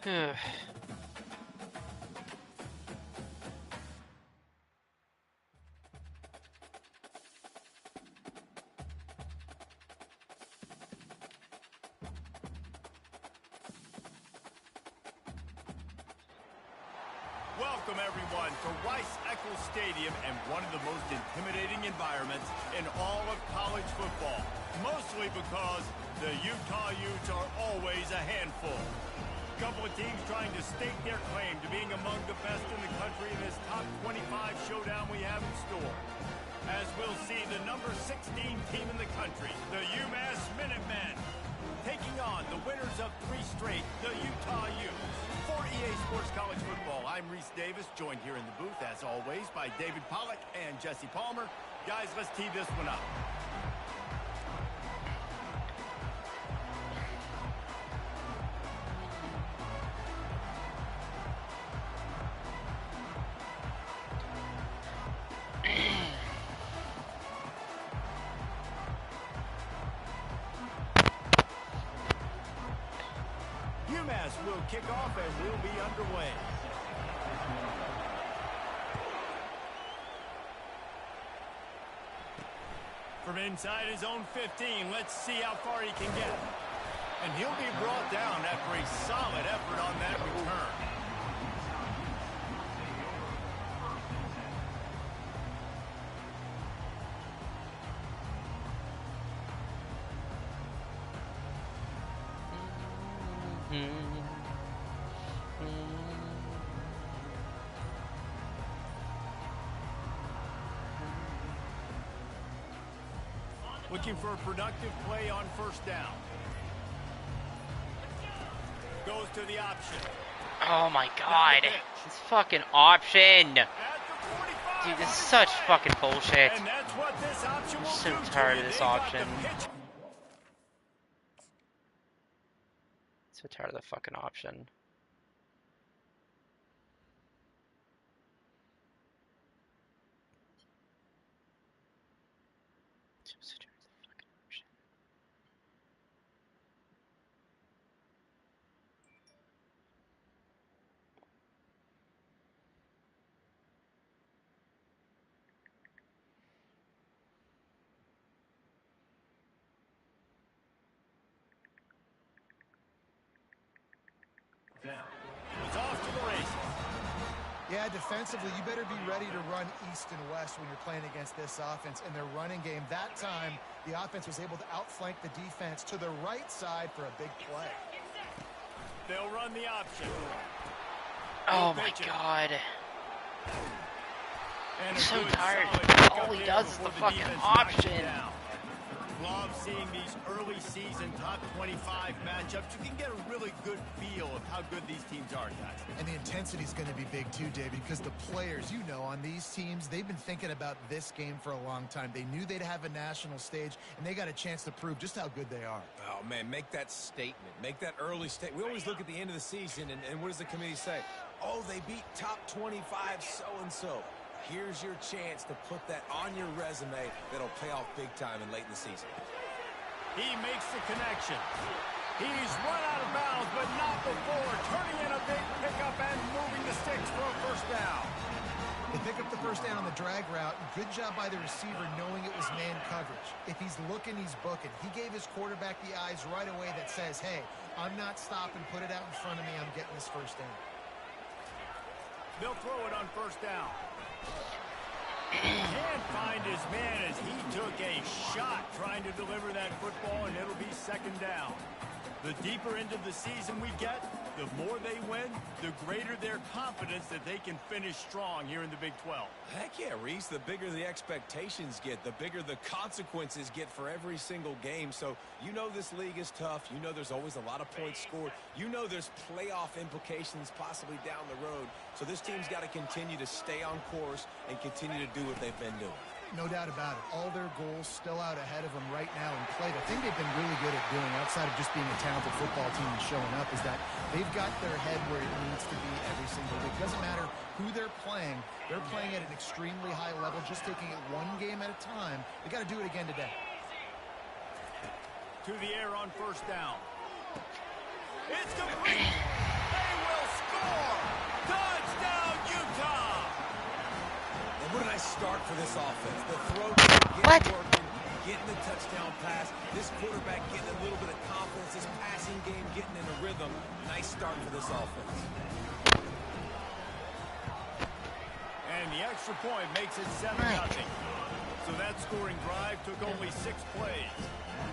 Welcome everyone to Rice-Eccles Stadium and one of the most intimidating environments in all of college football. Mostly because the Utah Utes are always a handful. A couple of teams trying to stake their claim to being among the best in the country in this top 25 showdown we have in store. As we'll see, the number 16 team in the country, the UMass Minutemen, taking on the winners of 3 straight, the Utah Utes. For EA Sports College Football, I'm Reese Davis, joined here in the booth, as always, by David Pollack and Jesse Palmer. Guys, let's tee this one up. UMass will kick off and we'll be underway. From inside his own 15, let's see how far he can get. And he'll be brought down after a solid effort on that return. Looking for a productive play on first down. Goes to the option. Oh my god. This fucking option. Dude, this is such fucking bullshit. And that's what this option will I'm so do tired to of you. this They got option. the pitch. So tired of the fucking option. So tired of the fucking option. It's off to the races. Yeah, defensively, you better be ready to run east and west when you're playing against this offense. And their running game, that time, the offense was able to outflank the defense to the right side for a big play. They'll run the option. Oh my god. And I'm a so good, tired. solid pickup All he there does is before the fucking defense knocks it option. down. Love seeing these early season top 25 matchups. You can get a really good feel of how good these teams are, guys. And the intensity is going to be big too, David, because the players, you know, on these teams, they've been thinking about this game for a long time. They knew they'd have a national stage, and they got a chance to prove just how good they are. Oh, man, make that statement. Make that early statement. We always look at the end of the season, and what does the committee say? Oh, they beat top 25 so-and-so. Here's your chance to put that on your resume that'll pay off big time and late in the season. He makes the connection. He's run out of bounds, but not before turning in a big pickup and moving the sticks for a first down. They pick up the first down on the drag route. Good job by the receiver knowing it was man coverage. If he's looking, he's booking. He gave his quarterback the eyes right away that says, hey, I'm not stopping. Put it out in front of me. I'm getting this first down. They'll throw it on first down. Can't find his man as he took a shot trying to deliver that football, and it'll be second down. The deeper into the season we get, the more they win, the greater their confidence that they can finish strong here in the Big 12. Heck yeah, Reese. The bigger the expectations get, the bigger the consequences get for every single game. So you know this league is tough. You know there's always a lot of points scored. You know there's playoff implications possibly down the road. So this team's got to continue to stay on course and continue to do what they've been doing. No doubt about it. All their goals still out ahead of them right now in play. The thing they've been really good at doing, outside of just being a talented football team and showing up, is that they've got their head where it needs to be every single week. Doesn't matter who they're playing at an extremely high level, just taking it one game at a time. They got to do it again today. To the air on first down. It's complete. They Score! Touchdown, Utah! And what a nice start for this offense. The throw, What? getting working, getting the touchdown pass. This quarterback getting a little bit of confidence. This passing game getting in a rhythm. Nice start for this offense. And the extra point makes it 7-0. So that scoring drive took only 6 plays.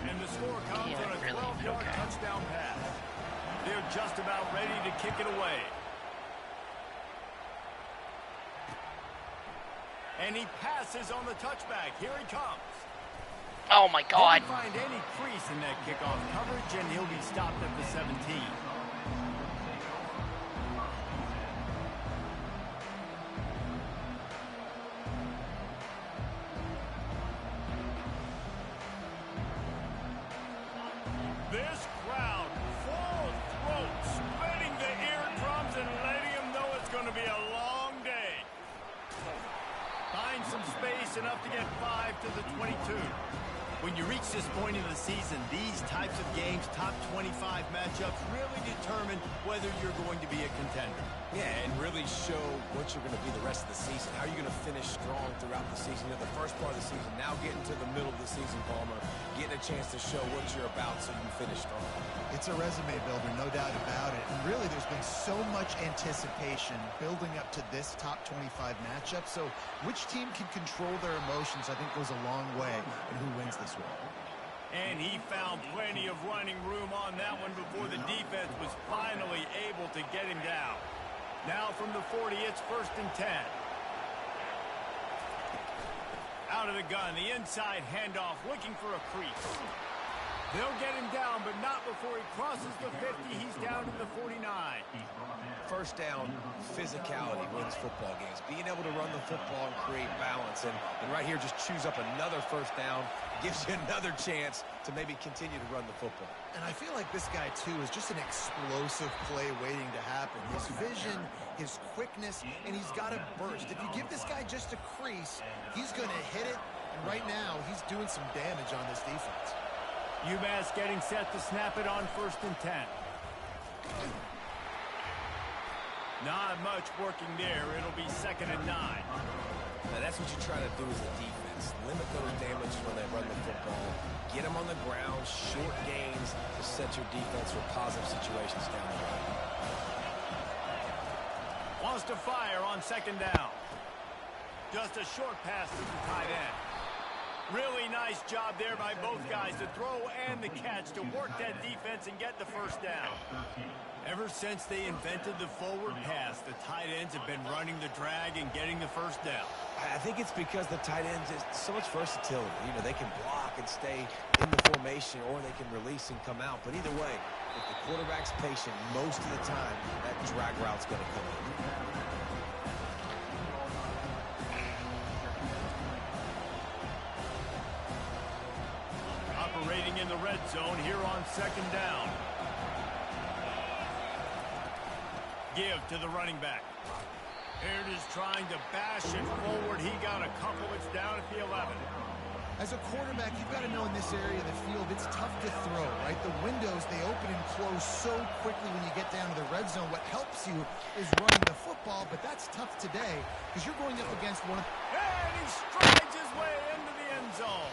And the score comes on a 12-yard touchdown pass. They're just about ready to kick it away. And he passes on the touchback. Here he comes. Oh my God. Didn't find any crease in that kickoff coverage, and he'll be stopped at the 17. This crowd, full throat, spreading the eardrums and letting them know it's going to be a long day. Find some space, enough to get 5 to the 22. When you reach this point in the season, these types of games, top 25 matchups, really determine whether you're going to be a contender. Yeah, and really show what you're going to be the rest of the season. How are you going to finish strong throughout the season? You know, the first part of the season, now getting to the middle of the season, Palmer, getting a chance to show what you're about so you can finish strong. It's a resume builder, no doubt about it. And really, there's been so much anticipation building up to this top 25 matchup. So which team can control their emotions, I think, goes a long way in who wins this one. And he found plenty of running room on that one before the defense was finally able to get him down. Now from the 40, it's 1st and 10. Out of the gun, the inside handoff, looking for a crease. They'll get him down, but not before he crosses the 50. He's down to the 49. First down, physicality wins football games. Being able to run the football and create balance. And right here, just choose up another first down. Gives you another chance to maybe continue to run the football. And I feel like this guy, too, is just an explosive play waiting to happen. His vision, his quickness, and he's got a burst. If you give this guy just a crease, he's going to hit it. And right now, he's doing some damage on this defense. UMass getting set to snap it on 1st and 10. Not much working there. It'll be 2nd and 9. Now that's what you try to do as a defense. Limit those damages when they run the football. Get them on the ground, short gains to set your defense for positive situations down the road. Wants to fire on 2nd down. Just a short pass to the tight end. Really nice job there by both guys to throw and the catch to work that defense and get the 1st down. Ever since they invented the forward pass, the tight ends have been running the drag and getting the 1st down. I think it's because the tight ends is so much versatility. You know, they can block and stay in the formation, or they can release and come out. But either way, if the quarterback's patient, most of the time, that drag route's going to come in. Operating in the red zone here on 2nd down. Give to the running back. Here it is, trying to bash it forward. He got a couple. It's down at the 11. As a quarterback, you've got to know in this area of the field, it's tough to throw, right? The windows, they open and close so quickly when you get down to the red zone. What helps you is running the football, but that's tough today because you're going up against one of... And he strides his way into the end zone.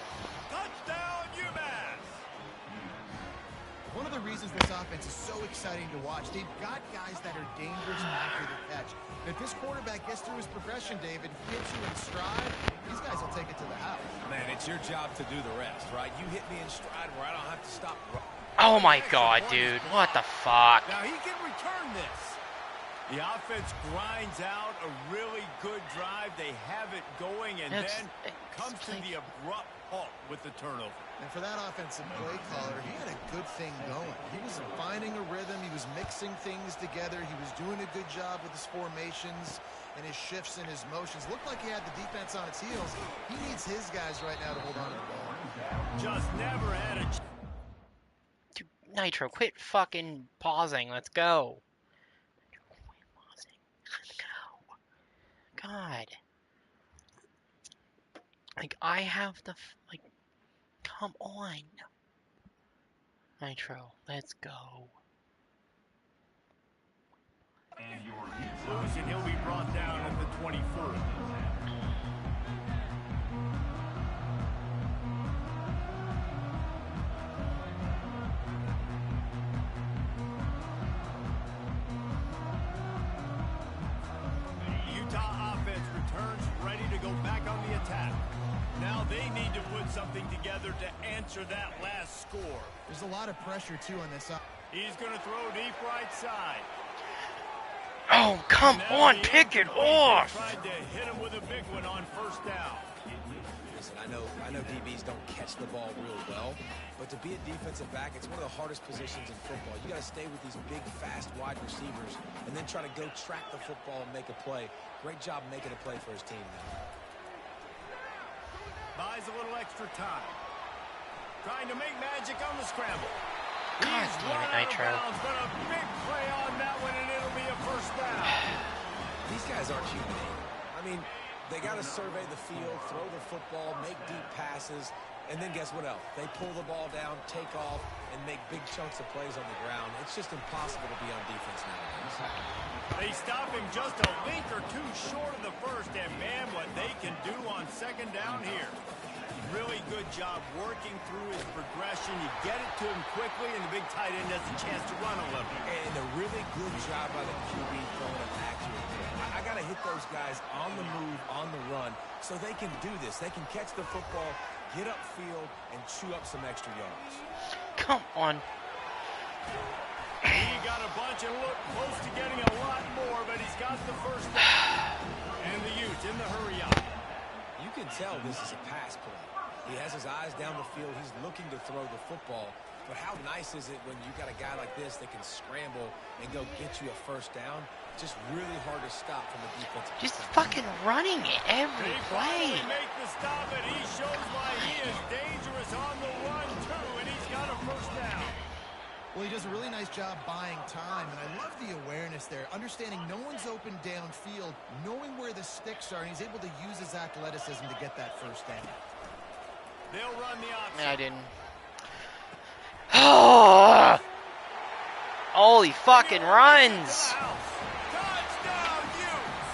Touchdown, UMass! One of the reasons this offense is so exciting to watch, they've got guys that are dangerous after the catch. And if this quarterback gets through his progression, David, gets you in stride, these guys will take it to the house. Man, it's your job to do the rest, right? You hit me in stride where I don't have to stop. Oh my God, dude. What the fuck? Now he can return this. The offense grinds out a really good drive. They have it going, and then comes to the abrupt halt with the turnover. And for that offensive play caller, he had a good thing going. He was finding a rhythm. He was mixing things together. He was doing a good job with his formations and his shifts and his motions. Looked like he had the defense on its heels. He needs his guys right now to hold on to the ball. Just never had a... Dude, Nitro, quit fucking pausing. Let's go. Let's go. God. Like, I have the... Like, come on. Nitro, let's go. Lewis, and he'll be brought down at the 24. Utah offense returns ready to go back on the attack. Now they need to put something together to answer that last score. There's a lot of pressure, too, on this. He's going to throw deep right side. Oh, come on, pick it off. Tried to hit him with a big one on first down. Listen, I know DBs don't catch the ball real well, but to be a defensive back, it's one of the hardest positions in football. You got to stay with these big, fast wide receivers and then try to go track the football and make a play. Great job making a play for his team now. Buys a little extra time. Trying to make magic on the scramble. God He's damn it, Nitro. Bounds, but a big play on that one, and it'll be a first down. These guys aren't human. I mean, they got to survey the field, throw the football, make deep passes, and then guess what else? They pull the ball down, take off, and make big chunks of plays on the ground. It's just impossible to be on defense nowadays. They stop him just a link or two short of the first, and man, what they can do on second down here. Really good job working through his progression. You get it to him quickly, and the big tight end has a chance to run a little. And a really good job by the QB throwing an accurate throw. I got to hit those guys on the move, on the run, so they can do this. They can catch the football, get upfield, and chew up some extra yards. Come on. He got a bunch and looked close to getting a lot more, but he's got the first down. And the Utes in the hurry up. You can tell this is a pass play. He has his eyes down the field. He's looking to throw the football. But how nice is it when you got a guy like this that can scramble and go get you a first down? Just really hard to stop from the defense. Just fucking running it every They play. finally make the stop, and he shows why he is dangerous on the run, too, and he's got a first down. Well, he does a really nice job buying time, and I love the awareness there, understanding no one's open downfield, knowing where the sticks are, and he's able to use his athleticism to get that first down. They'll run the option. I didn't. Oh! Holy fucking runs! Touchdown, Utes!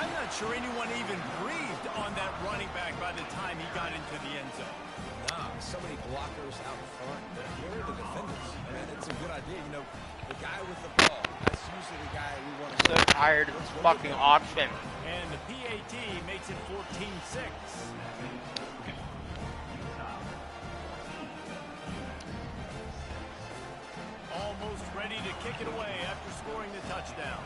I'm not sure anyone even breathed on that running back by the time he got into the end zone. Nah, so many blockers out in front. Where are the defenders? Man, it's a good idea. You know, the guy with the ball, that's usually the guy we want to So tired of this fucking option. And the PAT makes it 14-6. Almost ready to kick it away after scoring the touchdown.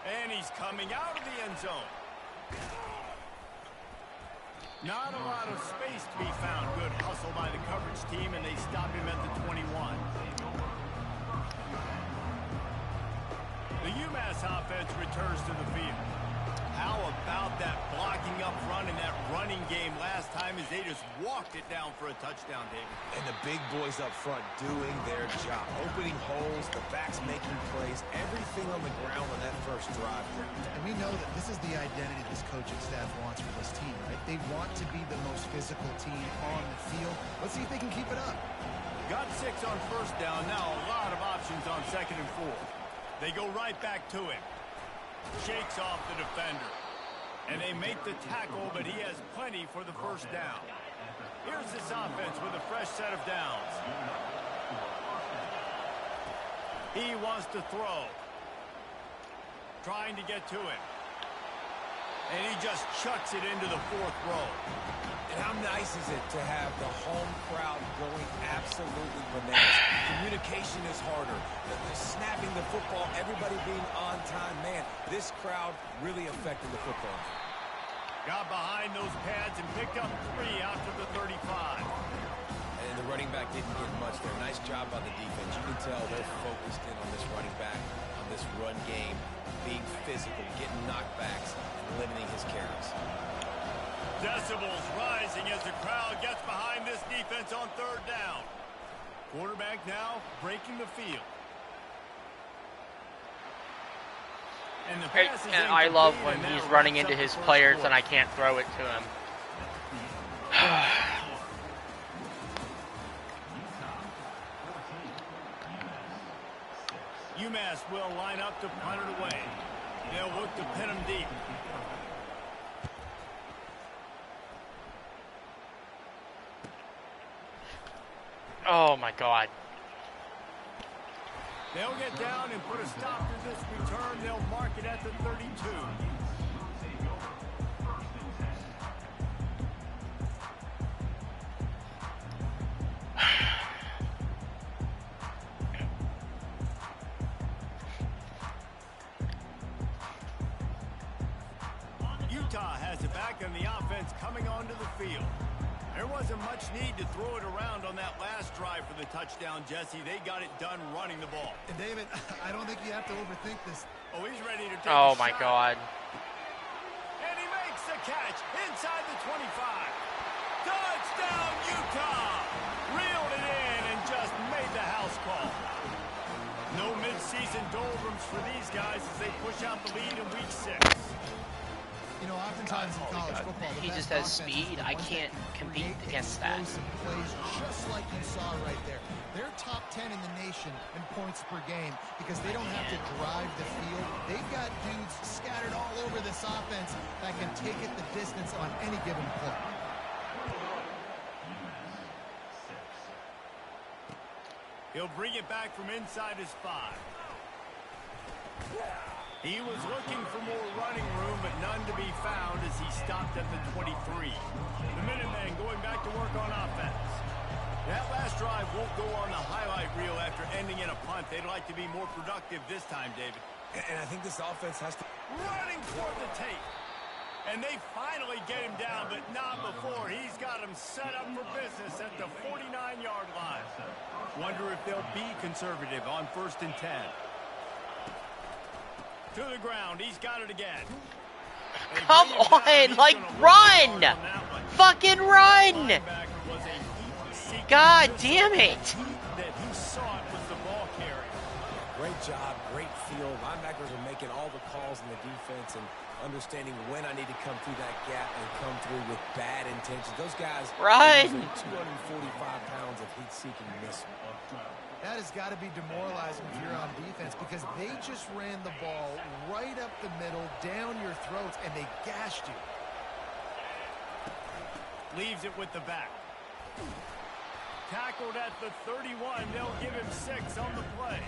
And he's coming out of the end zone. Not a lot of space to be found. Good hustle by the coverage team, and they stop him at the 21. The UMass offense returns to the field. How about that blocking up front in that running game last time as they just walked it down for a touchdown, David? And the big boys up front doing their job. Opening holes, the backs making plays, everything on the ground on that first drive. And we know that this is the identity this coaching staff wants for this team, right? They want to be the most physical team on the field. Let's see if they can keep it up. Got 6 on first down. Now a lot of options on second and 4. They go right back to him. Shakes off the defender. And they make the tackle, but he has plenty for the first down. Here's this offense with a fresh set of downs. He wants to throw. Trying to get to him. And he just chucks it into the 4th row. And how nice is it to have the home crowd going absolutely bananas? Communication is harder. The snapping the football, everybody being on time. Man, this crowd really affected the football. Got behind those pads and picked up 3 after the 35. And the running back didn't get much there. Nice job by the defense. You can tell they're focused in on this running back, on this run game, being physical, getting knockbacks, and limiting his carries. Decibels rising as the crowd gets behind this defense on 3rd down. Quarterback now breaking the field. And the pass is And I love incomplete, when and he's that running wraps into up his the first players quarter. and I can't throw it to him. UMass will line up to punt it away. They'll look to pin them deep. Oh my God. They'll get down and put a stop to this return. They'll mark it at the 32. Utah has it back on the offense coming onto the field. There wasn't much need to throw it around on that last drive for the touchdown, Jesse. They got it done running the ball. And David, I don't think you have to overthink this. Oh, he's ready to take Oh a my shot. God. And he makes the catch inside the 25. Touchdown, Utah! Reeled it in and just made the house call. No midseason doldrums for these guys as they push out the lead in week 6. You know, oftentimes in college football, He just has speed. I can't compete against that. Plays just like you saw right there. They're top 10 in the nation in points per game because they don't have to drive the field. They've got dudes scattered all over this offense that can take it the distance on any given play. He'll bring it back from inside his 5. He was looking for more running room, but none to be found as he stopped at the 23. The Minutemen going back to work on offense. That last drive won't go on the highlight reel after ending in a punt. They'd like to be more productive this time, David. And I think this offense has to... Running toward the tape. And they finally get him down, but not before. He's got him set up for business at the 49-yard line. Wonder if they'll be conservative on 1st and 10. To the ground. He's got it again. Come on, like, run! Fucking run! God damn it! That he saw it was the ball carrier. Great job, great feel. Linebackers are making all the calls in the defense and understanding when I need to come through that gap and come through with bad intentions. Those guys Run! are 245 pounds of heat-seeking missile. That has got to be demoralizing if you're on defense because they just ran the ball right up the middle, down your throats, and they gashed you. Leaves it with the back. Tackled at the 31. They'll give him 6 on the play.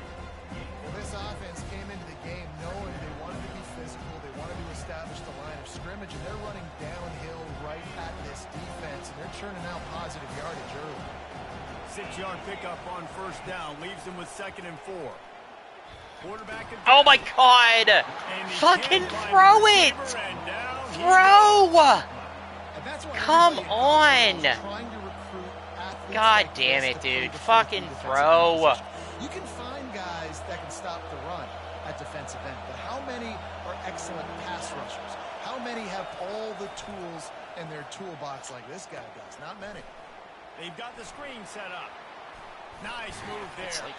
Well, this offense came into the game knowing they wanted to be physical. They wanted to establish the line of scrimmage, and they're running downhill right at this defense, and they're churning out positive yardage early. 6-yard pickup on 1st down. Leaves him with 2nd and 4. Quarterback. Oh my God! Fucking throw it! Throw! Come on! God damn it, dude. Fucking throw. You can find guys that can stop the run at defensive end, but how many are excellent pass rushers? How many have all the tools in their toolbox like this guy does? Not many. They've got the screen set up. Nice move there. Like,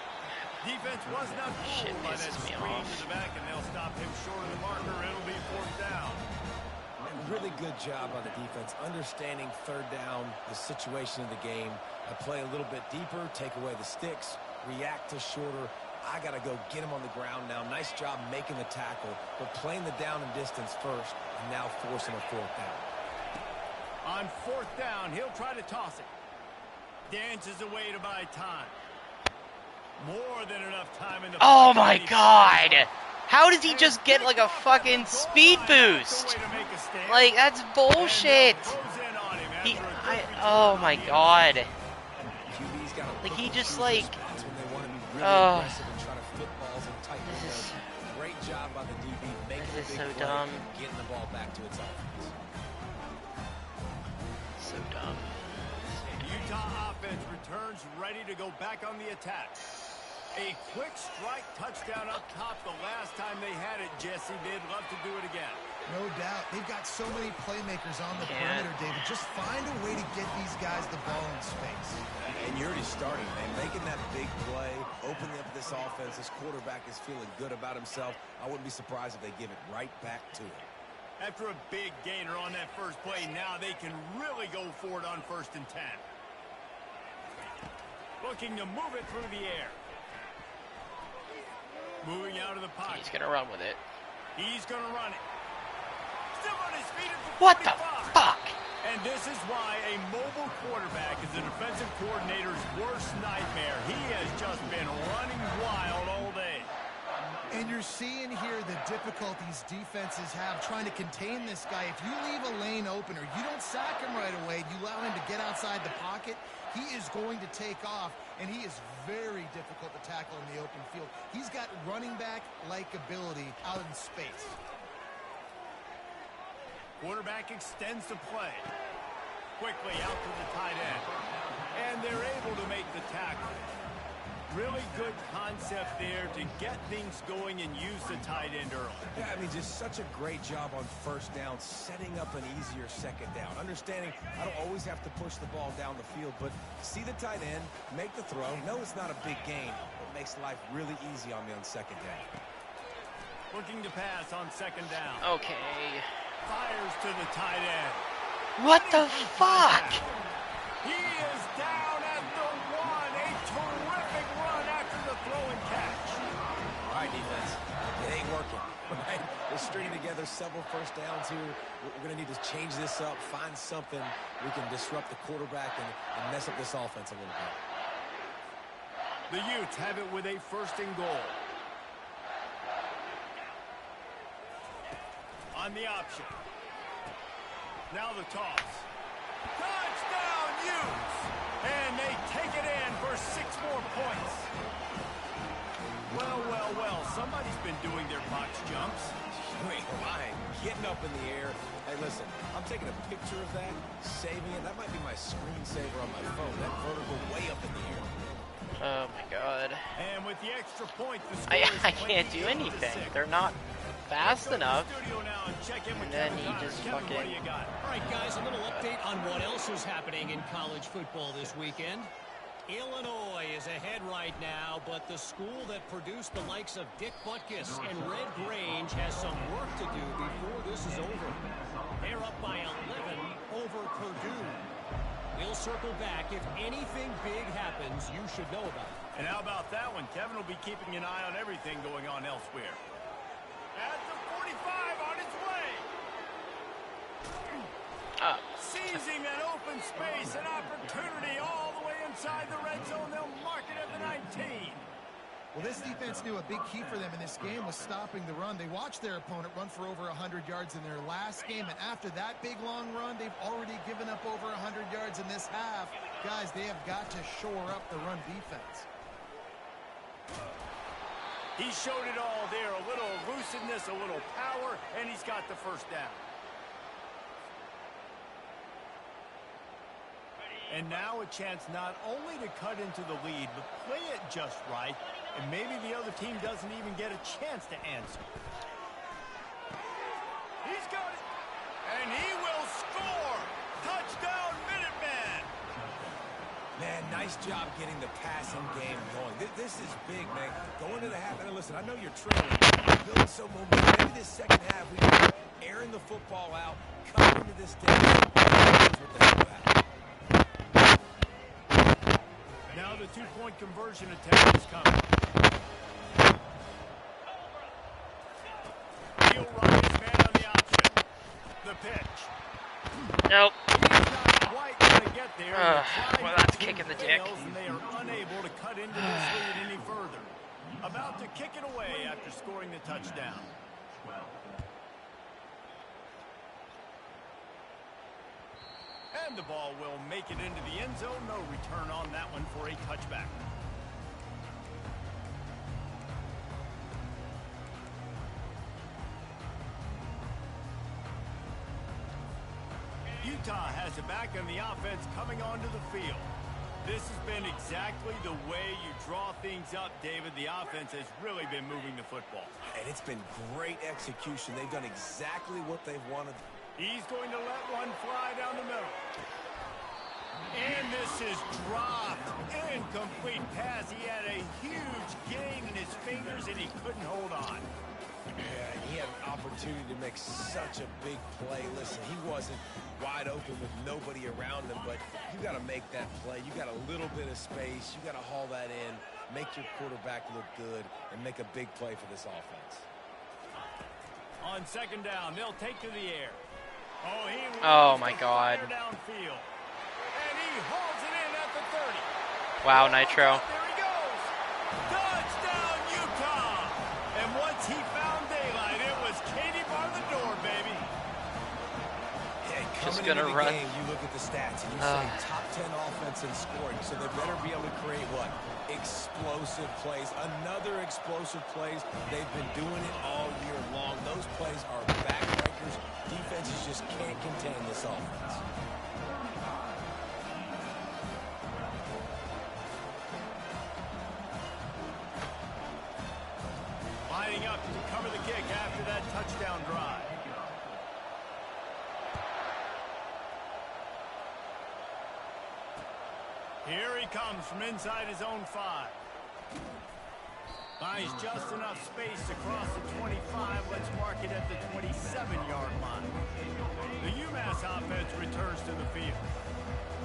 defense was not fooled by that screen to the back, and they'll stop him short of the marker. It'll be 4th down. Really good job on the defense, understanding 3rd down, the situation of the game. I play a little bit deeper, take away the sticks, react to shorter. I got to go get him on the ground now. Nice job making the tackle, but playing the down and distance first, and now forcing a 4th down. On 4th down, he'll try to toss it. Dances away to buy time. More than enough time in the... Oh my God! How does he just get like a fucking speed boost? Like, that's bullshit. Oh my God. Like, he just like... Oh. Great job by the DB making This is the big so play, dumb. getting the ball back to its offense. So dumb. Utah offense returns ready to go back on the attack. A quick strike touchdown up top the last time they had it, Jesse. They'd love to do it again. No doubt. They've got so many playmakers on the perimeter, David. Just find a way to get these guys the ball in space. And you're already starting, man. Making that big play, opening up this offense. This quarterback is feeling good about himself. I wouldn't be surprised if they give it right back to him. After a big gainer on that first play, now they can really go for it on 1st and 10. Looking to move it through the air. Moving out of the pocket. He's gonna run with it. He's gonna run it. Still on his feet at the 45. What the fuck? And this is why a mobile quarterback is the defensive coordinator's worst nightmare. He has just been running wild all day. And you're seeing here the difficulties defenses have trying to contain this guy. If you leave a lane open or you don't sack him right away, you allow him to get outside the pocket, he is going to take off, and he is very difficult to tackle in the open field. He's got running back-like ability out in space. Quarterback extends the play. Quickly out to the tight end. And they're able to make the tackle. Really good concept there to get things going and use the tight end early. Yeah, I mean, just such a great job on first down, setting up an easier second down. Understanding I don't always have to push the ball down the field, but see the tight end, make the throw. No, it's not a big gain. It makes life really easy on me on second down. Looking to pass on second down. Okay. Fires to the tight end. What the fuck? He is down at the 1. A terrific run after the throw and catch. All right, defense. It ain't working. Right? They're stringing together several first downs here. We're going to need to change this up, find something we can disrupt the quarterback and mess up this offense a little bit. The Utes have it with a first and goal. On the option. Now the toss. Touchdown, Utes! And they take it in for 6 more points. Well, well, well. Somebody's been doing their box jumps. You ain't lying. Getting up in the air. Hey, listen, I'm taking a picture of that, saving it. That might be my screensaver on my phone. That vertical way up in the air. Oh my god. And with the extra point, the score is I can't do anything. They're not fast enough. And then he just fucking... All right, guys, a little update on what else is happening in college football this weekend. Illinois is ahead right now, but the school that produced the likes of Dick Butkus and Red Grange has some work to do before this is over. They're up by 11 over Purdue. We'll circle back. If anything big happens, you should know about it. And how about that one? Kevin will be keeping an eye on everything going on elsewhere. At the 45 on its way. Seizing an open space, an opportunity all the way inside the red zone. They'll mark it at the 19. Well, this defense knew a big key for them in this game was stopping the run. They watched their opponent run for over 100 yards in their last game, and after that big, long run, they've already given up over 100 yards in this half. Guys, they have got to shore up the run defense. He showed it all there, a little elusiveness, a little power, and he's got the first down. And now a chance not only to cut into the lead, but play it just right, and maybe the other team doesn't even get a chance to answer. He's got it, and he will score! Touchdown, Minutemen! Man, nice job getting the passing game going. This is big, man. Going to the half, and listen, I know you're trailing, building some momentum. Maybe this second half, we can airing the football out, coming into this day. What the hell happened? Now the two-point conversion attempt is coming. He'll run his man on the option. The pitch. Nope. He's not quite going to get there. Well, that's kicking the dick. And they are unable to cut into this lead any further. About to kick it away after scoring the touchdown. And the ball will make it into the end zone. No return on that one for a touchback. Utah has it back on the offense coming onto the field. This has been exactly the way you draw things up, David. The offense has really been moving the football. And it's been great execution. They've done exactly what they've wanted. He's going to let one fly down the middle. And this is dropped. Incomplete pass. He had a huge gain in his fingers, and he couldn't hold on. Yeah, he had an opportunity to make such a big play. Listen, he wasn't wide open with nobody around him, but you got to make that play. You got a little bit of space. You got to haul that in. make your quarterback look good, and make a big play for this offense. On second down, they'll take to the air. Oh my God. Downfield. And he hauls it in at the 30. Wow, Nitro. There he goes. Touchdown, Utah. And once he found daylight, it was Katie bar the door, baby. Just gonna run. Game, you look at the stats and you say top 10 offense in scoring, so they better be able to create what? Explosive plays. Another explosive plays. They've been doing it all year long. Those plays are backbreakers. Defenses just can't contain this offense. Lining up to cover the kick after that touchdown drive. Here he comes from inside his own 5. Buys just enough space across the 25. Let's mark it at the 27-yard line. The UMass offense returns to the field.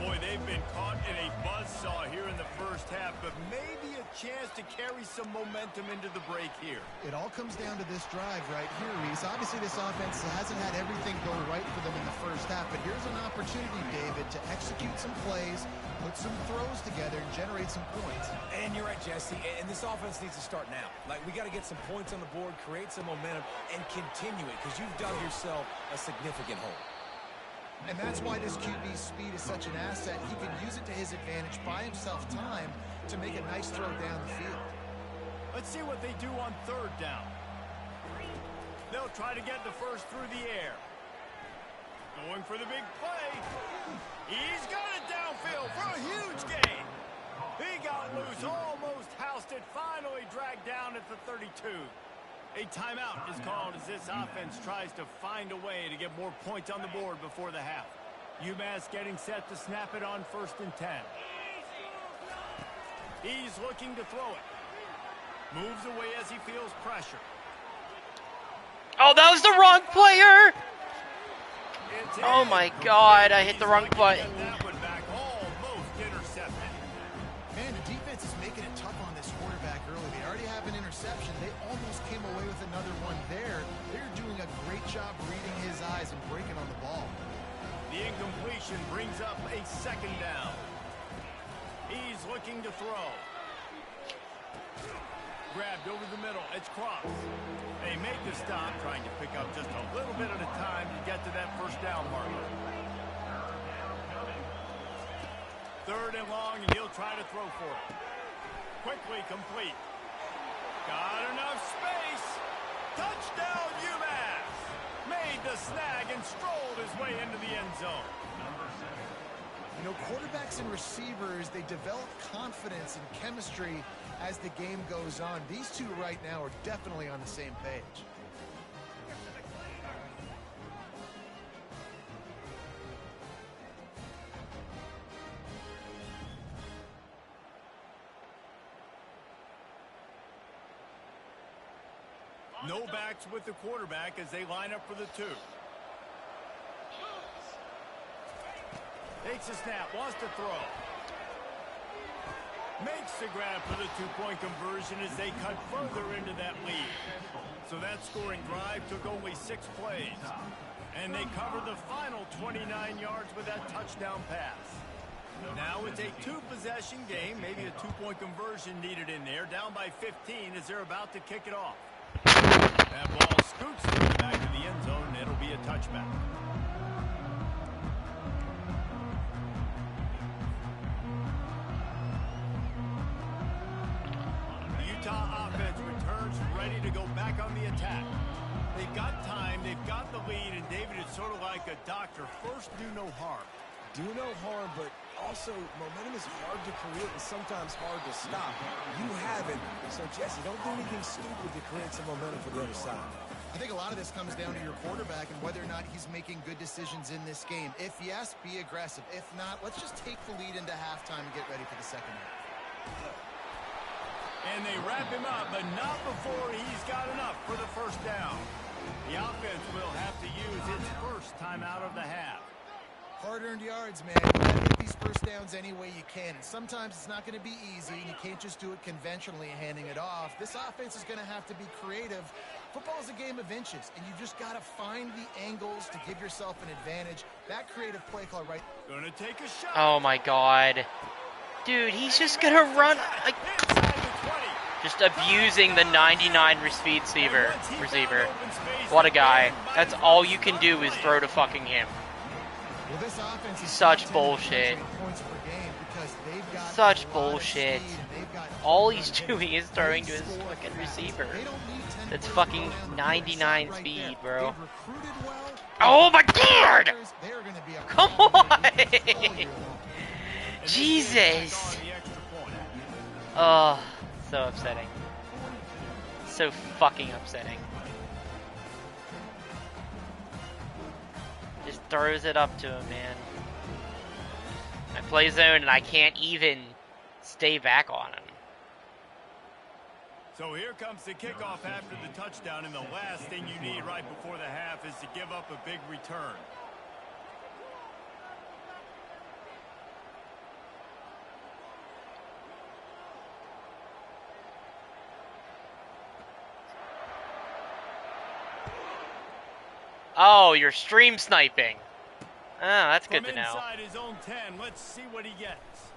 Boy, they've been caught in a buzzsaw here in the first half, but maybe a chance to carry some momentum into the break here. It all comes down to this drive right here, Reese. Obviously, this offense hasn't had everything go right for them in the first half, but here's an opportunity, David, to execute some plays, put some throws together, and generate some points. And you're right, Jesse, and this offense needs to start now. Like, we got to get some points on the board, create some momentum, and continue it, because you've dug yourself a significant hole. And that's why this QB's speed is such an asset. He can use it to his advantage, buy himself time to make a nice throw down the field. Let's see what they do on third down. They'll try to get the first through the air. Going for the big play. He's got it downfield for a huge gain. He got loose, almost housed it, finally dragged down at the 32. A timeout is called as this offense tries to find a way to get more points on the board before the half. UMass getting set to snap it on 1st and 10. He's looking to throw it. Moves away as he feels pressure. Oh, that was the wrong player! Oh my God, I hit the wrong button. That one back, almost intercepted. Man, the defense is making it tough on this quarterback early. They already have an interception. They almost came away with another one there. They're doing a great job reading his eyes and breaking on the ball. The incompletion brings up a second down. He's looking to throw. Grabbed over the middle. It's crossed. They make the stop, trying to pick up just a little bit at a time to get to that first down marker. 3rd and long, and he'll try to throw for it. Quickly complete. Got enough space. Touchdown, UMass. Made the snag and strolled his way into the end zone. You know, quarterbacks and receivers, they develop confidence and chemistry as the game goes on. These two right now are definitely on the same page. No backs with the quarterback as they line up for the 2. Takes a snap, wants to throw. Makes the grab for the 2-point conversion as they cut further into that lead. So that scoring drive took only 6 plays. And they covered the final 29 yards with that touchdown pass. Now it's a 2-possession game, maybe a 2-point conversion needed in there. Down by 15 as they're about to kick it off. That ball scoots through the back of the end zone, and it'll be a touchback. The Utah offense returns ready to go back on the attack. They've got time, they've got the lead, and David, it's sort of like a doctor. First, do no harm. Do no harm, but also momentum is hard to create and sometimes hard to stop. You have it, so Jesse, don't do anything stupid to create some momentum for the other side. I think a lot of this comes down to your quarterback and whether or not he's making good decisions in this game. If yes, be aggressive. If not, let's just take the lead into halftime and get ready for the second half. And they wrap him up, but not before he's got enough for the first down. The offense will have to use its first timeout of the half. Hard-earned yards, man. You gotta get these first downs any way you can. And sometimes it's not going to be easy, and you can't just do it conventionally handing it off. This offense is going to have to be creative. Football is a game of inches, and you just got to find the angles to give yourself an advantage. That creative play call right. Gonna take a shot. Oh my god. Dude, he's just gonna run like just abusing the 99 receiver. What a guy. That's all you can do is throw to fucking him. Well, this offense is Such bullshit. Such bullshit. All he's doing is throwing to his fucking receiver. That's fucking 99 speed, bro. Oh my god! Come on! Jesus! Oh, so upsetting. So fucking upsetting. Just throws it up to him, man. I play zone and I can't even stay back on him. So here comes the kickoff after the touchdown, and the last thing you need right before the half is to give up a big return. Oh, you're stream sniping. Oh, that's good to know. From inside his own 10, let's see what he gets.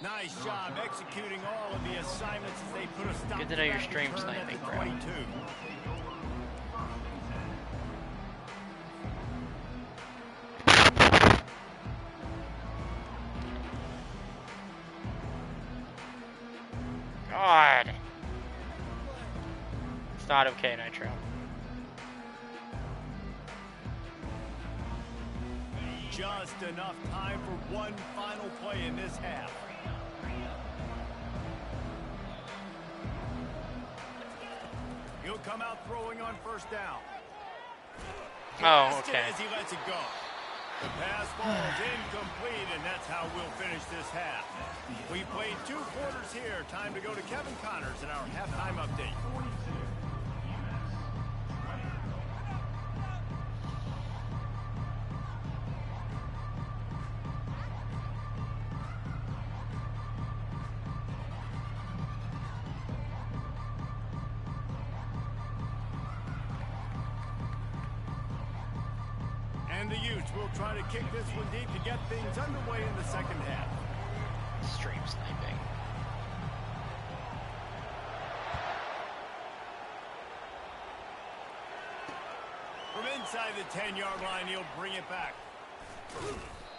Nice job executing all of the assignments as they put a stop. Good to know you're stream sniping, bro. 22. God. It's not okay, Nitro. Just enough time for one final play in this half. He'll come out throwing on first down. Oh, okay. As he lets it go. The pass falls incomplete, and that's how we'll finish this half. We played 2 quarters here. Time to go to Kevin Connors in our halftime update. And the Utes will try to kick this one deep to get things underway in the second half. Stream sniping. From inside the 10-yard line, he'll bring it back.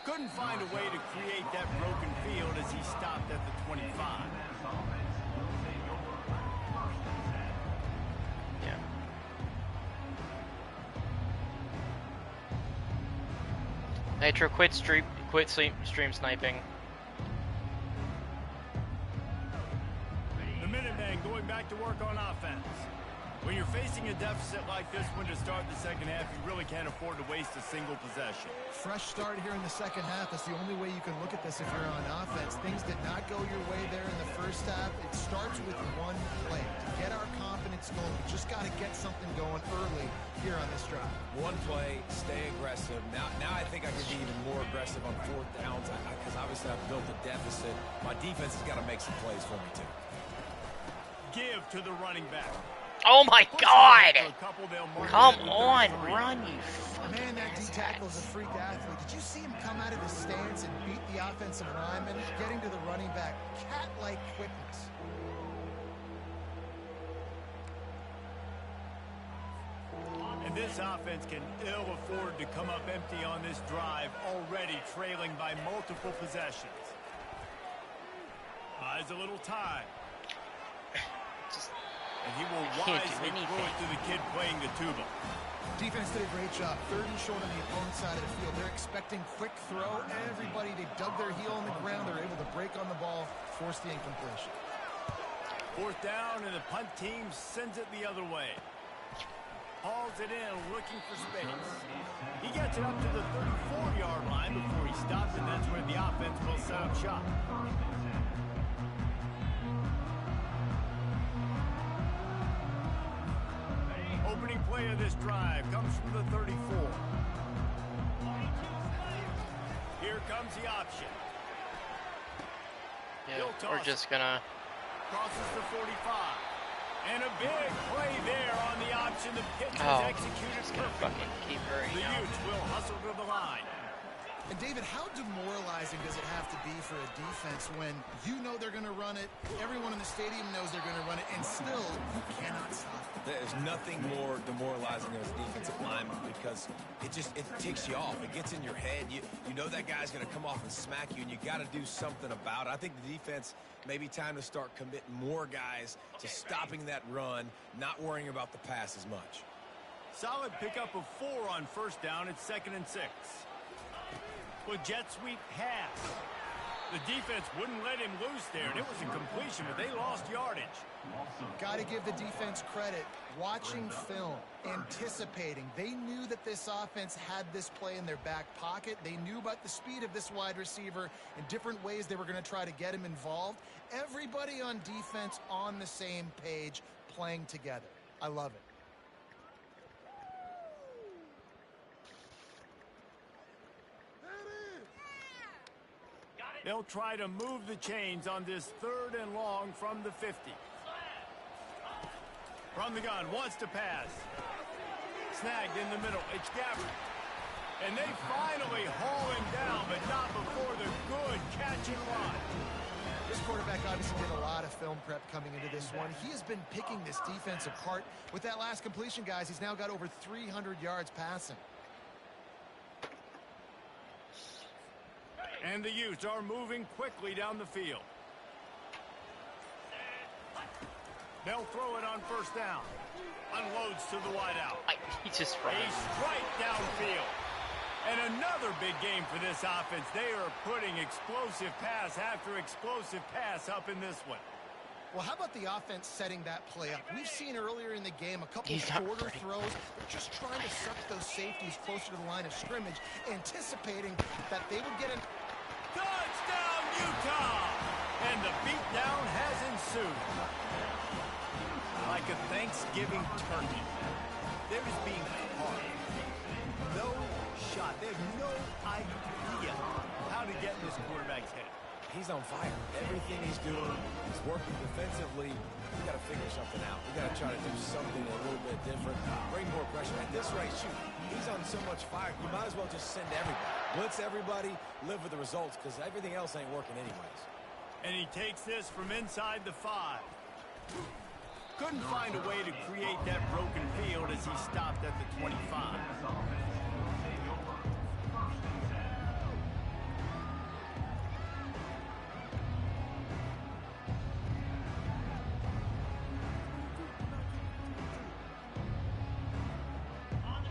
Couldn't find a way to create that broken field as he stopped at the 25. Nitro, quit stream sniping. The Minutemen going back to work on offense. When you're facing a deficit like this one to start the second half, you really can't afford to waste a single possession. Fresh start here in the second half. That's the only way you can look at this if you're on offense. Things did not go your way there in the first half. It starts with one play. To get our confidence going, we just got to get something going early here on this drive. One play, stay aggressive. Now I think I can be even more aggressive on 4th downs because obviously I've built a deficit. My defense has got to make some plays for me too. Give to the running back. Oh my god! Come on, run, you fucking Man, that D-tackle is a freak athlete. Did you see him come out of his stance and beat the offensive lineman, getting to the running back? Cat-like quickness. And this offense can ill afford to come up empty on this drive, already trailing by multiple possessions. Buys a little time. And he will wisely throw it to the kid playing the tuba. Defense did a great job. 3rd and short on the opponent's side of the field. They're expecting quick throw. Everybody, they dug their heel on the ground. They're able to break on the ball, force the incompletion. 4th down, and the punt team sends it the other way. Hauls it in, looking for space. He gets it up to the 34-yard line before he stops, and that's where the offense will set up shop. Opening play of this drive comes from the 34. comes the option. Yeah, we're just gonna... Crosses the 45. And a big play there on the option. The pitch was executed just gonna perfectly. fucking keep hurrying The out. Utes will hustle to the line. And David, how demoralizing does it have to be for a defense when you know they're going to run it, everyone in the stadium knows they're going to run it, and still you cannot stop it? There's nothing more demoralizing as a defensive lineman because it ticks you off. It gets in your head. You know that guy's going to come off and smack you, and you got to do something about it. I think the defense maybe time to start committing more guys to stopping that run, not worrying about the pass as much. Solid pickup of 4 on first down. It's 2nd and 6. With jet sweep pass. The defense wouldn't let him loose there, and it was a completion, but they lost yardage. Got to give the defense credit. Watching film, anticipating. They knew that this offense had this play in their back pocket. They knew about the speed of this wide receiver and different ways they were going to try to get him involved. Everybody on defense on the same page, playing together. I love it. They'll try to move the chains on this 3rd and long from the 50. From the gun, wants to pass. Snagged in the middle. It's Gabbard. And they finally haul him down, but not before the good catch and run. This quarterback obviously did a lot of film prep coming into this one. He has been picking this defense apart. With that last completion, guys, he's now got over 300 yards passing. And the Utes are moving quickly down the field. They'll throw it on first down. Unloads to the wideout. He just ran. A strike downfield. And another big game for this offense. They are putting explosive pass after explosive pass up in this one. Well, how about the offense setting that play up? We've seen earlier in the game a couple of shorter throws. They're just trying to suck those safeties closer to the line of scrimmage, anticipating that they would get an... Touchdown, Utah! And the beatdown has ensued. Like a Thanksgiving turkey. They're just being hard. No shot. They have no idea how to get in this quarterback's head. He's on fire. Everything he's doing is working defensively. We got to figure something out. We got to try to do something a little bit different. Bring more pressure. At this rate, shoot, he's on so much fire. You might as well just send everybody. Blitz everybody, live with the results, because everything else ain't working anyways. And he takes this from inside the 5. Couldn't find a way to create that broken field as he stopped at the 25.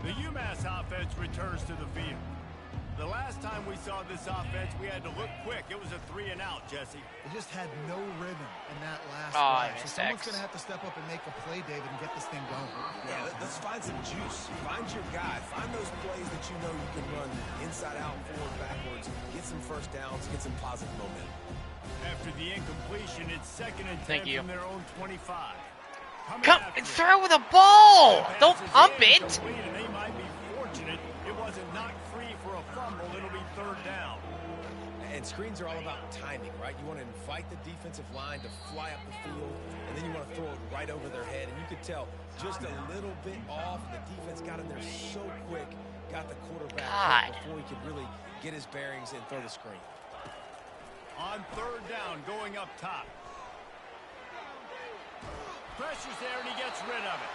The UMass offense returns to the field. The last time we saw this offense, we had to look quick. It was a 3-and-out, Jesse. They just had no rhythm in that last drive. So someone's going to have to step up and make a play, David, and get this thing going. Yeah, let's find some juice. Find your guy. Find those plays that you know you can run inside out, forward, backwards. Get some first downs. Get some positive momentum. After the incompletion, it's 2nd and 10 from their own 25. Come and throw the ball! Don't pump it! And they might be fortunate it wasn't knocked free for a fumble. It'll be 3rd down. And screens are all about timing, right? You want to invite the defensive line to fly up the field, and then you want to throw it right over their head. And you could tell just a little bit off. The defense got in there so quick, got the quarterback before he could really get his bearings and throw the screen. On 3rd down, going up top. Pressure's there, and he gets rid of it.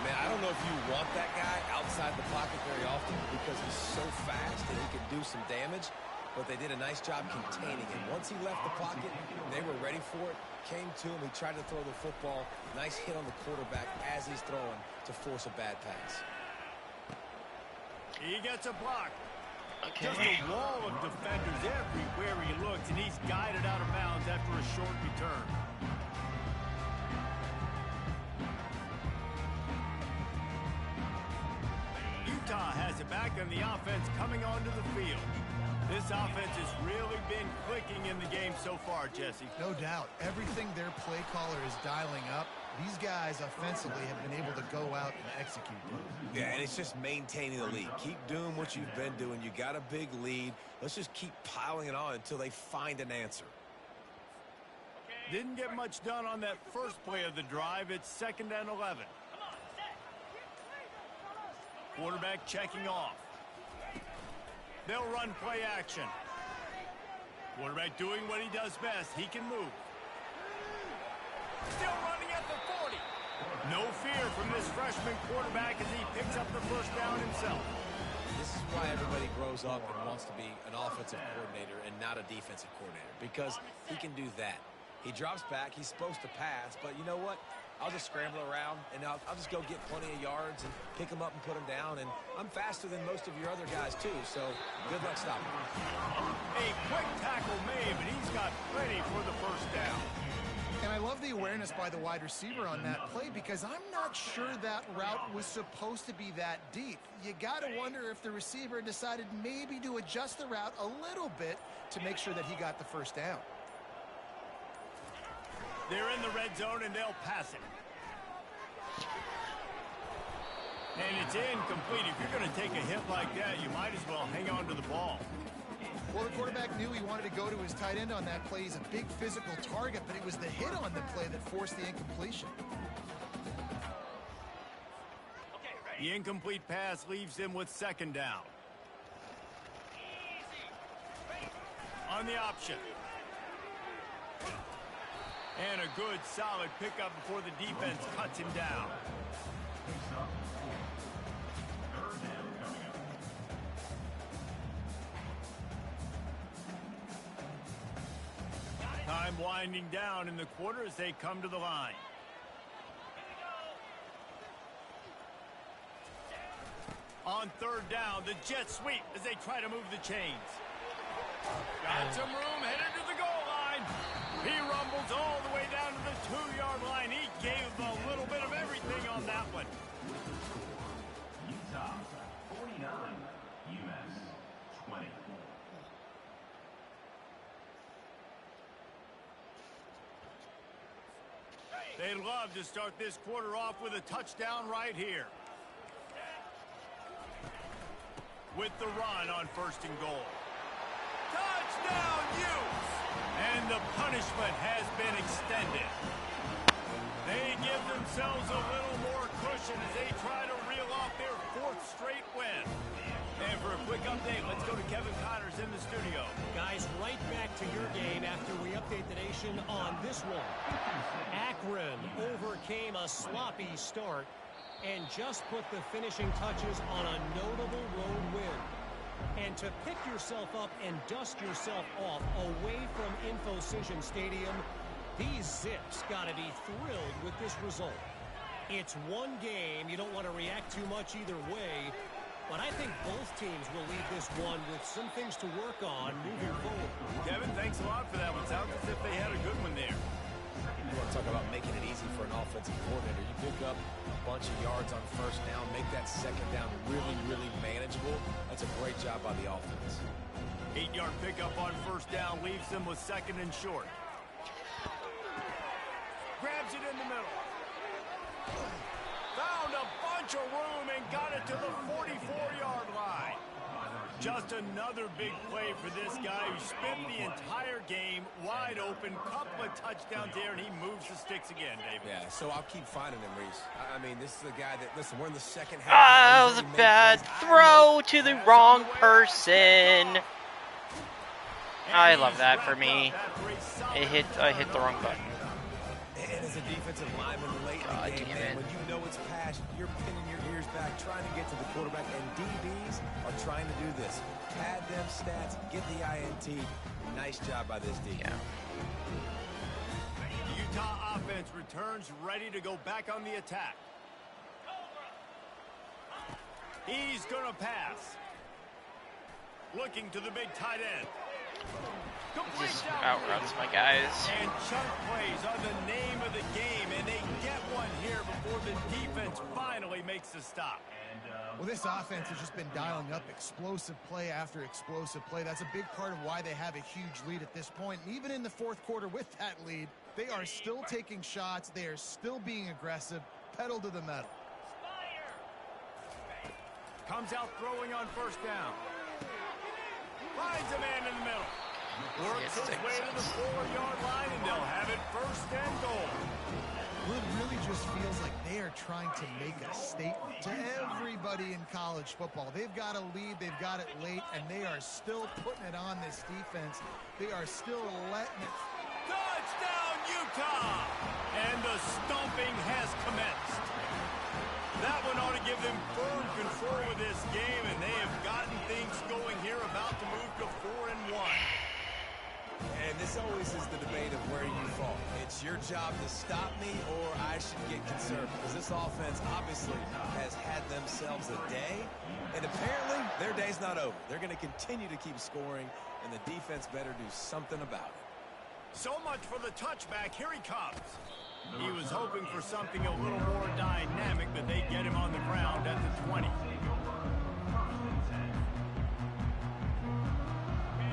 Man, I don't know if you want that guy outside the pocket very often because he's so fast and he can do some damage, but they did a nice job containing him. Once he left the pocket, they were ready for it, came to him, he tried to throw the football. Nice hit on the quarterback as he's throwing to force a bad pass. He gets a block. Okay. Just a wall of defenders everywhere he looks, and he's guided out of bounds after a short return. Utah has it back, and the offense coming onto the field. This offense has really been clicking in the game so far, Jesse. No doubt. Everything their play caller is dialing up, These guys offensively have been able to go out and execute. Yeah, and it's just maintaining the lead. Keep doing what you've been doing. You got a big lead. Let's just keep piling it on until they find an answer. Didn't get much done on that first play of the drive. It's 2nd and 11. Quarterback checking off. They'll run play action. Quarterback doing what he does best. He can move. Still running at the 40. No fear from this freshman quarterback as he picks up the first down himself. This is why everybody grows up and wants to be an offensive coordinator and not a defensive coordinator, because he can do that. He drops back. He's supposed to pass, but you know what? I'll just scramble around, and I'll just go get plenty of yards and pick them up and put them down. And I'm faster than most of your other guys, too, so good luck stopping me. A quick tackle made, but he's got plenty for the first down. And I love the awareness by the wide receiver on that play, because I'm not sure that route was supposed to be that deep. You got to wonder if the receiver decided maybe to adjust the route a little bit to make sure that he got the first down. They're in the red zone, and they'll pass it. And it's incomplete. If you're going to take a hit like that, you might as well hang on to the ball. Well, the quarterback knew he wanted to go to his tight end on that play. He's a big physical target, but it was the hit on the play that forced the incompletion. The incomplete pass leaves him with 2nd down. On the option. And a good, solid pickup before the defense cuts him down. Time winding down in the quarter as they come to the line. On 3rd down, the jet sweep as they try to move the chains. Got some room, headed to the goal line. He rumbles all the way down to the 2-yard line. He gave a little bit of everything on that one. Utah 49, UMass 20. They'd love to start this quarter off with a touchdown right here. With the run on 1st and goal. Touchdown, Utes! And the punishment has been extended. They give themselves a little more cushion as they try to reel off their 4th straight win. And for a quick update, let's go to Kevin Connors in the studio. Guys, right back to your game after we update the nation on this one. Akron overcame a sloppy start and just put the finishing touches on a notable road win. And to pick yourself up and dust yourself off away from InfoCision Stadium, these Zips got to be thrilled with this result. It's one game. You don't want to react too much either way, but I think both teams will leave this one with some things to work on moving forward. Kevin, thanks a lot for that one. Sounds as if they had a good one there. You want to talk about making it easy for an offensive coordinator. You pick up a bunch of yards on 1st down, make that 2nd down really, really manageable. That's a great job by the offense. 8-yard pickup on 1st down leaves them with 2nd and short. Grabs it in the middle. Found a bunch of room and got it to the 44-yard line. Just another big play for this guy who spent the entire game wide open. Couple of touchdowns there, and he moves the sticks again, David. Yeah, so I'll keep finding him, Reese. I mean, this is the guy that, listen, we're in the 2nd half. That was a bad throw to the wrong person. I love that for me. I hit the wrong button. And as a defensive lineman late in the game, man, when you know it's pass, you're pinning your ears back, trying to get to the quarterback, and DBs are trying to do this. Pad them stats, get the INT. Nice job by this D. Yeah. The Utah offense returns ready to go back on the attack. He's going to pass. Looking to the big tight end. Just outruns my guys. And chunk plays are the name of the game, and they get one here before the defense finally makes the stop. Well, this offense has just been dialing up explosive play after explosive play. That's a big part of why they have a huge lead at this point. And even in the 4th quarter with that lead, They are still taking shots. They are still being aggressive. Pedal to the metal. Comes out throwing on first down. Finds a man in the middle. Works his way to the 4-yard line, and they'll have it first and goal. Well, it really just feels like they are trying to make a statement to everybody in college football. They've got a lead, they've got it late, and they are still putting it on this defense. They are still letting it. Touchdown, Utah! And the stomping has commenced. That one ought to give them firm control of this game, and they have gotten things going here, about to move to 4-1. And this always is the debate of where you fall. It's your job to stop me, or I should get concerned, because this offense obviously has had themselves a day, and apparently their day's not over. They're going to continue to keep scoring, and the defense better do something about it. So much for the touchback. Here he comes. He was hoping for something a little more dynamic, but they get him on the ground at the 20.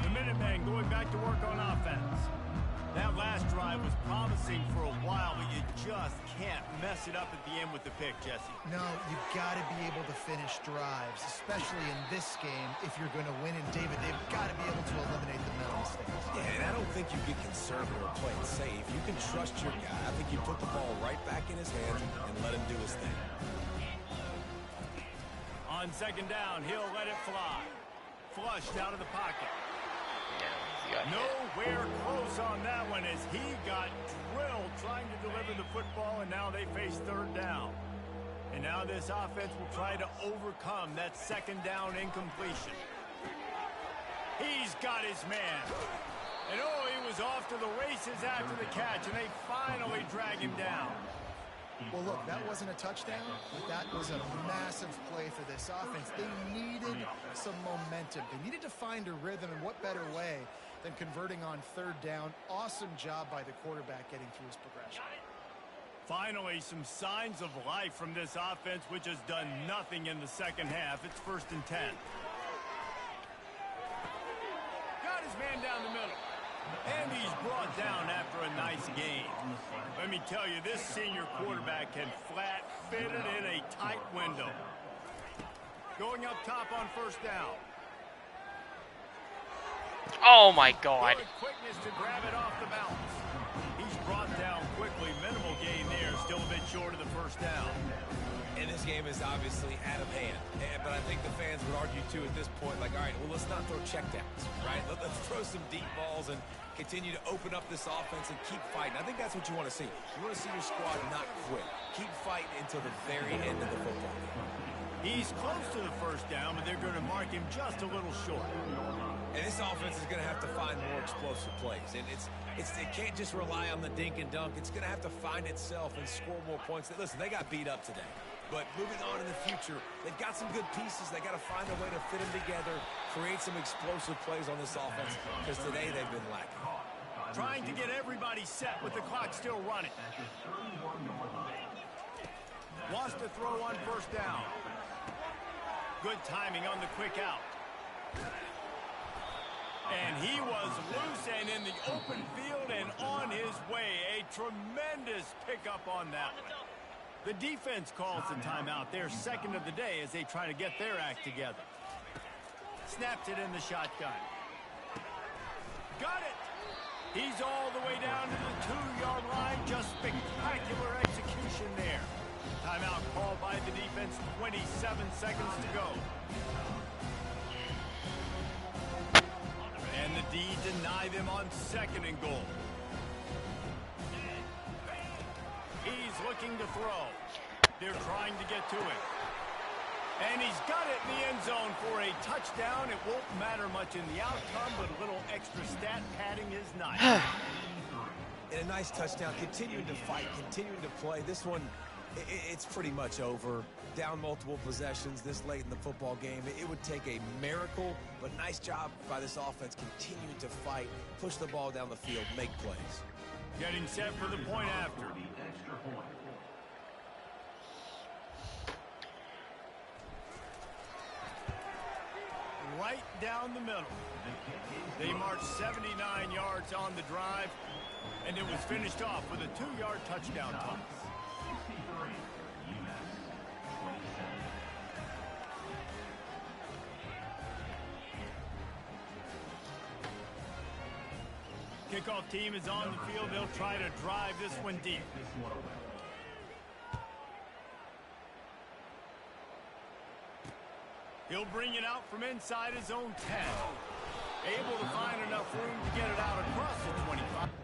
The Minutemen going back to work on offense. That last drive was promising for a while, but you just can't mess it up at the end with the pick, Jesse. No, you've got to be able to finish drives, especially in this game if you're going to win. And David, they've got to be able to eliminate the mental mistakes. Yeah, and I don't think you get conservative or play it safe. You can trust your guy. I think you put the ball right back in his hands and let him do his thing. On second down, he'll let it fly. Flushed out of the pocket. Nowhere close on that one as he got drilled trying to deliver the football, and now they face third down. And now this offense will try to overcome that second down incompletion. He's got his man. And oh, he was off to the races after the catch, and they finally drag him down. Well, look, that wasn't a touchdown, but that was a massive play for this offense. They needed some momentum. They needed to find a rhythm, and what better way than converting on third down. Awesome job by the quarterback getting through his progression. Finally, some signs of life from this offense, which has done nothing in the second half. It's 1st and 10. Got his man down the middle. And he's brought down after a nice game. Let me tell you, this senior quarterback can flat fit it in a tight window. Going up top on first down. Oh my God. Good quickness to grab it off the bounce. He's brought down quickly. Minimal gain there. Still a bit short of the first down. And this game is obviously out of hand. But I think the fans would argue, too, at this point, like, all right, well, let's not throw checkdowns, right? Let's throw some deep balls and continue to open up this offense and keep fighting. I think that's what you want to see. You want to see your squad not quit. Keep fighting until the very end of the football game. He's close to the first down, but they're going to mark him just a little short. And this offense is going to have to find more explosive plays. And it can't just rely on the dink and dunk. It's going to have to find itself and score more points. Listen, they got beat up today. But moving on in the future, they've got some good pieces. They got to find a way to fit them together, create some explosive plays on this offense, because today they've been lacking. Trying to get everybody set with the clock still running. Wants to throw on first down. Good timing on the quick out. And he was loose and in the open field and on his way. A tremendous pickup on that one. The defense calls the timeout. They're second of the day as they try to get their act together. Snapped it in the shotgun. Got it. He's all the way down to the 2-yard line. Just spectacular execution there. Timeout called by the defense. 27 seconds to go. And the D deny them on second and goal. He's looking to throw. They're trying to get to him. And he's got it in the end zone for a touchdown. It won't matter much in the outcome, but a little extra stat padding is nice. And a nice touchdown. Continuing to fight, continuing to play. This one, it's pretty much over. Down multiple possessions this late in the football game. It would take a miracle, but nice job by this offense continuing to fight, push the ball down the field, make plays. Getting set for the point after. right down the middle. They marched 79 yards on the drive, and it was finished off with a 2-yard touchdown toss. 63, UMass 27. Kickoff team is on the field. They'll try to drive this one deep. He'll bring it out from inside his own 10. Able to find enough room to get it out across the 25.